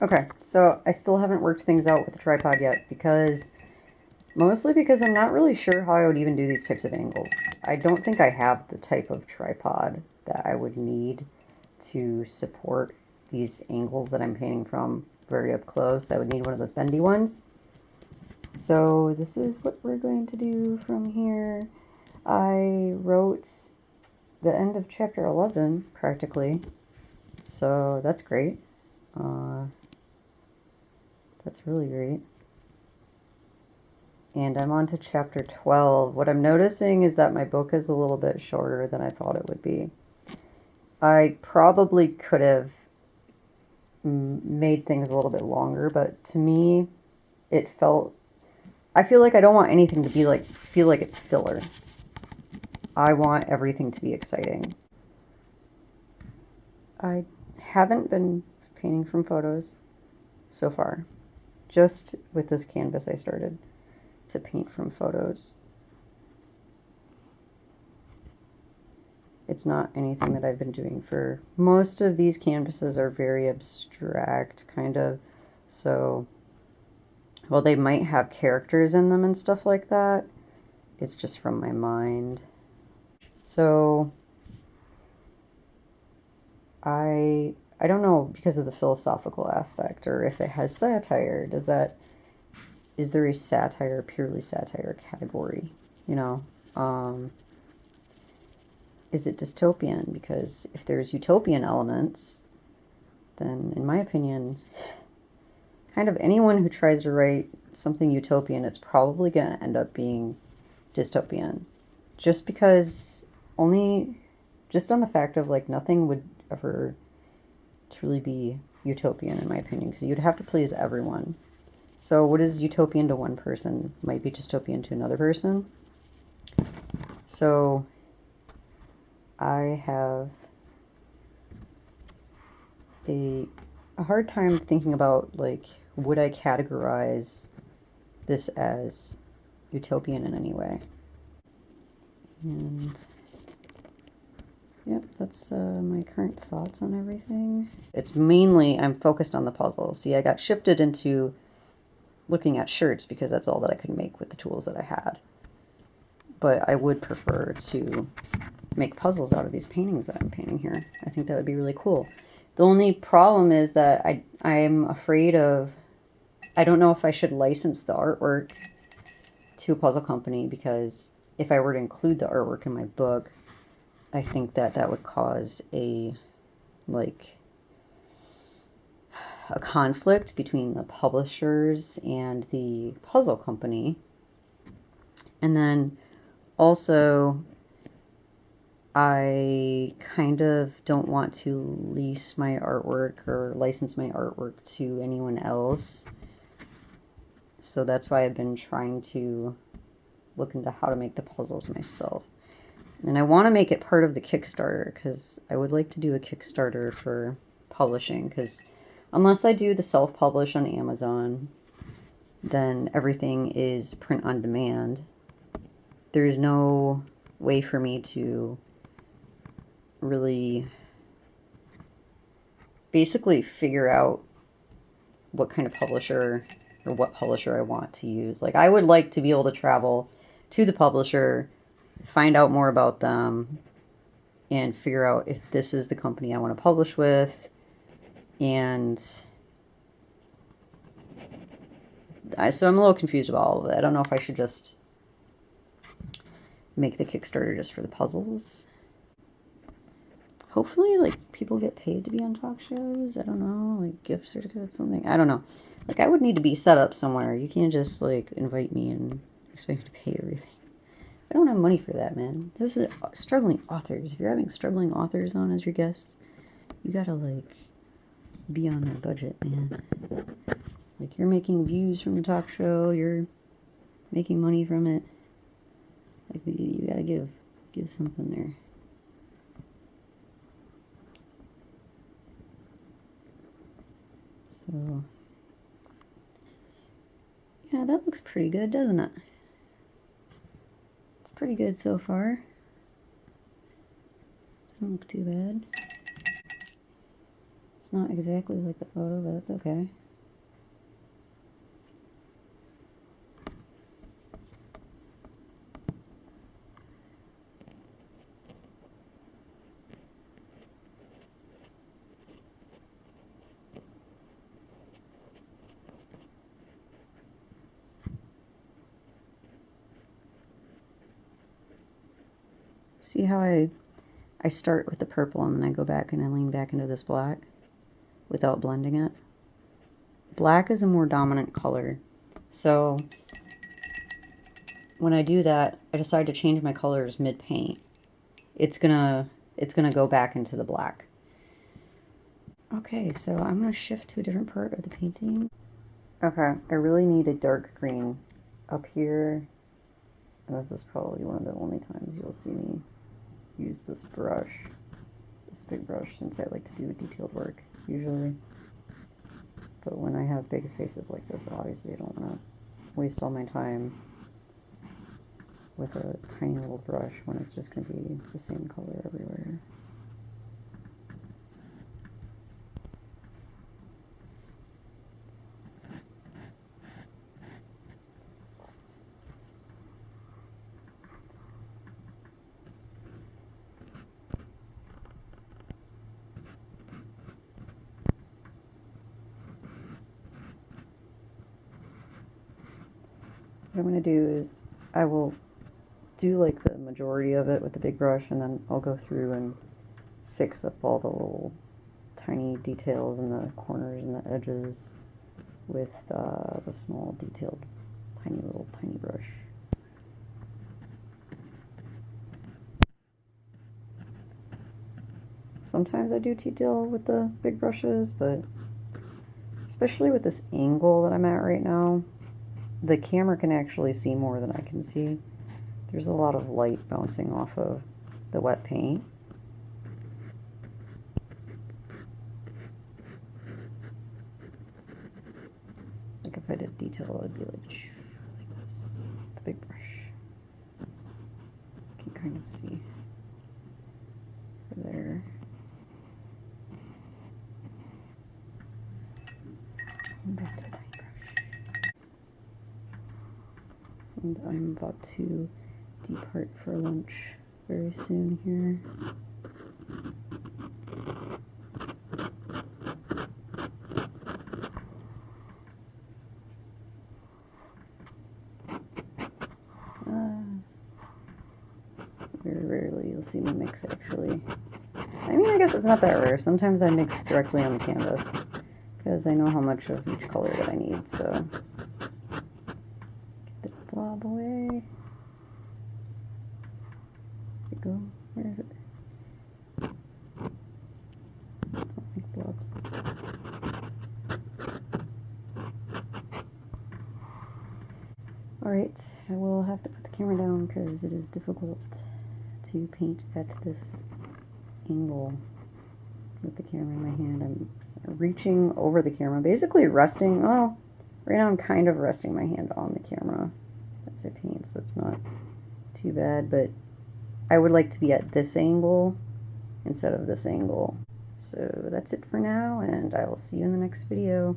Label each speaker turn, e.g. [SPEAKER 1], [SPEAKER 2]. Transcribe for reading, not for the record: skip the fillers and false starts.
[SPEAKER 1] Okay, so I still haven't worked things out with the tripod yet mostly because I'm not really sure how I would even do these types of angles. I don't think I have the type of tripod that I would need to support these angles that I'm painting from very up close. I would need one of those bendy ones. So this is what we're going to do from here. I wrote the end of chapter 11 practically, so that's great. That's really great. And I'm on to chapter 12. What I'm noticing is that my book is a little bit shorter than I thought it would be. I probably could have made things a little bit longer, but to me, I feel like I don't want anything to feel like it's filler. I want everything to be exciting. I haven't been painting from photos so far. Just with this canvas I started to paint from photos. It's not anything that I've been doing for most of these canvases are very abstract kind of, so while they might have characters in them and stuff like that, it's just from my mind. So I don't know because of the philosophical aspect or if it has satire. Is there a satire, purely satire category? You know, is it dystopian? Because if there's utopian elements, then in my opinion, kind of anyone who tries to write something utopian, it's probably going to end up being dystopian. Just because just on the fact of like nothing would ever truly be utopian in my opinion, because you'd have to please everyone. So what is utopian to one person might be dystopian to another person. So I have a hard time thinking about like, would I categorize this as utopian in any way? And yep, that's my current thoughts on everything. It's mainly, I'm focused on the puzzle. See, I got shifted into looking at shirts because that's all that I could make with the tools that I had. But I would prefer to make puzzles out of these paintings that I'm painting here. I think that would be really cool. The only problem is that I'm afraid of, I don't know if I should license the artwork to a puzzle company, because if I were to include the artwork in my book, I think that that would cause a conflict between the publishers and the puzzle company. And then also, I kind of don't want to lease my artwork or license my artwork to anyone else. So that's why I've been trying to look into how to make the puzzles myself. And I want to make it part of the Kickstarter, because I would like to do a Kickstarter for publishing, because unless I do the self-publish on Amazon, then everything is print on demand. There's no way for me to really basically figure out what kind of publisher or what publisher I want to use. Like, I would like to be able to travel to the publisher, find out more about them, and figure out if this is the company I want to publish with. And so I'm a little confused about all of it. I don't know if I should just make the Kickstarter just for the puzzles. Hopefully, like, people get paid to be on talk shows. I don't know, like gift certificates, something. I don't know. Like, I would need to be set up somewhere. You can't just, like, invite me and expect me to pay everything. I don't have money for that, man. This is struggling authors. If you're having struggling authors on as your guests, you gotta, like, be on a budget, man. Like, you're making views from the talk show, you're making money from it. Like, you gotta give something there. So, yeah, that looks pretty good, doesn't it? It's pretty good so far. Doesn't look too bad. It's not exactly like the photo, but that's okay. See how I start with the purple and then I go back and I lean back into this black without blending it? Black is a more dominant color. So when I do that, I decide to change my colors mid-paint. It's gonna go back into the black. Okay, so I'm gonna shift to a different part of the painting. Okay, I really need a dark green up here. And this is probably one of the only times you'll see me use this brush, this big brush, since I like to do detailed work usually. But when I have big spaces like this, obviously I don't want to waste all my time with a tiny little brush when it's just going to be the same color everywhere. What I'm going to do is I will do like the majority of it with the big brush, and then I'll go through and fix up all the little tiny details in the corners and the edges with the small detailed tiny brush. Sometimes I do detail with the big brushes, but especially with this angle that I'm at right now, the camera can actually see more than I can see. There's a lot of light bouncing off of the wet paint. Like if I did detail, it would be like this, the big brush. You can kind of see there. And back to the tiny brush. And I'm about to depart for lunch very soon here. Very rarely you'll see me mix, actually. I mean, I guess it's not that rare. Sometimes I mix directly on the canvas because I know how much of each color that I need, so. Get the blob away. There we go. Where is it? I don't like blobs. Alright, I will have to put the camera down because it is difficult to paint at this angle with the camera in my hand. I'm reaching over the camera, basically resting, well, right now I'm kind of resting my hand on the camera as I paint, so it's not too bad, but I would like to be at this angle instead of this angle. So that's it for now, and I will see you in the next video.